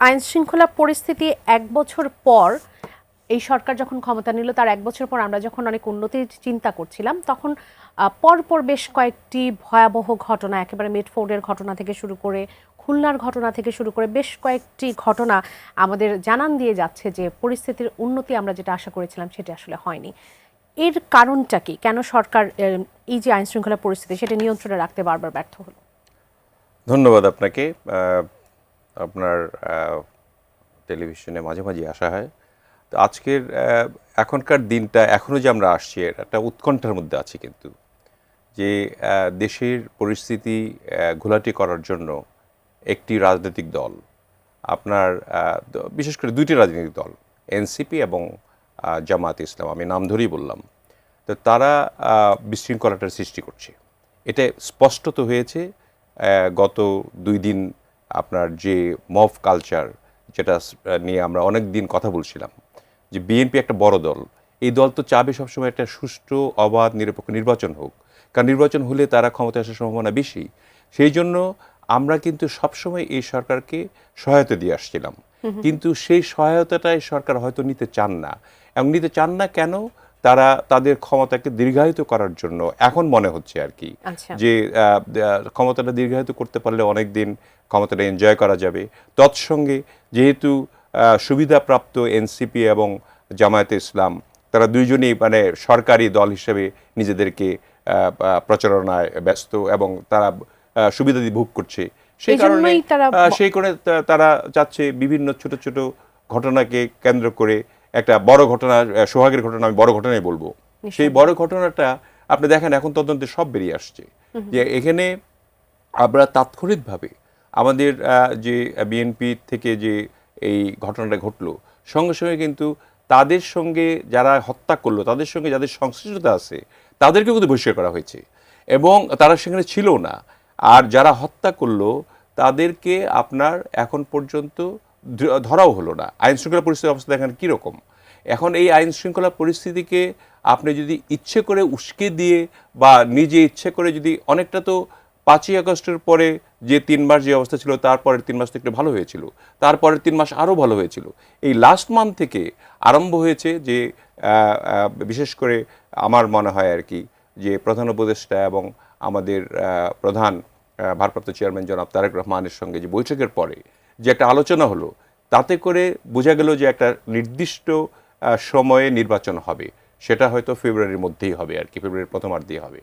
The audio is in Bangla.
আইন শৃঙ্খলা পরিস্থিতি এক বছর পর এই সরকার যখন ক্ষমতা নিল তার এক বছর পর আমরা যখন অনেক উন্নতির চিন্তা করছিলাম তখন পরপর বেশ কয়েকটি ভয়াবহ ঘটনা, একেবারে মিটফোর্ডের ঘটনা থেকে শুরু করে খুলনার ঘটনা থেকে শুরু করে বেশ কয়েকটি ঘটনা আমাদের জানান দিয়ে যাচ্ছে যে পরিস্থিতির উন্নতি আমরা যেটা আশা করেছিলাম সেটা আসলে হয়নি। এর কারণটা কি? কেন সরকার এই যে আইন শৃঙ্খলা পরিস্থিতি সেটা নিয়ন্ত্রণে রাখতে বারবার ব্যর্থ হলো? ধন্যবাদ আপনাকে। আপনার টেলিভিশনে মাঝে মাঝে আসা হয়। তো আজকের এখনকার দিনটা এখনও যে আমরা আসছি একটা উৎকণ্ঠার মধ্যে আছি, কিন্তু যে দেশের পরিস্থিতি ঘোলাটে করার জন্য একটি রাজনৈতিক দল, আপনার বিশেষ করে দুইটি রাজনৈতিক দল, এনসিপি এবং জামায়াতে ইসলাম, আমি নাম ধরেই বললাম, তো তারা বিশৃঙ্খলাটার সৃষ্টি করছে। এটা স্পষ্টত হয়েছে গত 2 দিন আপনার যে মব কালচার, যেটা নিয়ে আমরা অনেক দিন কথা বলছিলাম, যে বিএনপি একটা বড় দল, এই দল তো চাবে সবসময় একটা সুষ্ঠু অবাধ নিরপেক্ষ নির্বাচন হোক, কারণ নির্বাচন হলে তারা ক্ষমতায় আসার সম্ভাবনা বেশি। সেই জন্য আমরা কিন্তু সবসময় এই সরকারকে সহায়তা দিয়ে আসছিলাম, কিন্তু সেই সহায়তাটাই সরকার হয়তো নিতে চান না। এবং নিতে চান না কেন? তারা তাদের ক্ষমতাকে দীর্ঘায়িত করার জন্য এখন মনে হচ্ছে আর কি, যে ক্ষমতাটা দীর্ঘায়িত করতে পারলে অনেক দিন ক্ষমতাটা এনজয় করা যাবে। তৎসঙ্গে যেহেতু সুবিধাপ্রাপ্ত এনসিপি এবং জামায়াতে ইসলাম, তারা দুইজনই মানে সরকারি দল হিসেবে নিজেদেরকে প্রচারণায় ব্যস্ত এবং তারা সুবিধা ভোগ করছে, সেই কারণে তারা চাচ্ছে বিভিন্ন ছোট ছোট ঘটনাকে কেন্দ্র করে একটা বড় ঘটনা, সোহাগের ঘটনা আমি বড় ঘটনাই বলবো। সেই বড় ঘটনাটা আপনি দেখেন এখন তদন্তে সব বেরিয়ে আসছে, যে এখানে আমরা তাৎক্ষণিকভাবে আমাদের যে বিএনপি থেকে যে এই ঘটনাটা ঘটলো, সঙ্গে সঙ্গে কিন্তু তাদের সঙ্গে যারা হত্যা করলো, তাদের সঙ্গে যাদের সংশ্লিষ্টতা আছে তাদেরকেও কিন্তু বহিষ্কার করা হয়েছে, এবং তারা সেখানে ছিল না। আর যারা হত্যা করলো তাদেরকে আপনার এখন পর্যন্ত ধরাও হলো না। আইন শৃঙ্খলা পরিস্থিতির অবস্থা দেখেন কীরকম। এখন এই আইন শৃঙ্খলা পরিস্থিতিকে আপনি যদি ইচ্ছে করে উস্কে দিয়ে বা নিজে ইচ্ছে করে যদি, অনেকটা তো 5ই আগস্টের পরে যে 3 মাস যে অবস্থা ছিল, তারপরের 3 মাস তো একটু ভালো হয়েছিল, তারপরের 3 মাস আরও ভালো হয়েছিল। এই লাস্ট মান্থ থেকে আরম্ভ হয়েছে যে বিশেষ করে আমার মনে হয় আর কি, যে প্রধান উপদেষ্টা এবং আমাদের প্রধান ভারপ্রাপ্ত চেয়ারম্যান জনাব তারেক রহমানের সঙ্গে যে বৈঠকের পরে যে একটা আলোচনা হলো, তাতে করে বোঝা গেল যে একটা নির্দিষ্ট সময়ে নির্বাচন হবে, সেটা হয়তো ফেব্রুয়ারির মধ্যেই হবে আর কি, ফেব্রুয়ারির প্রথমার্ধেই হবে।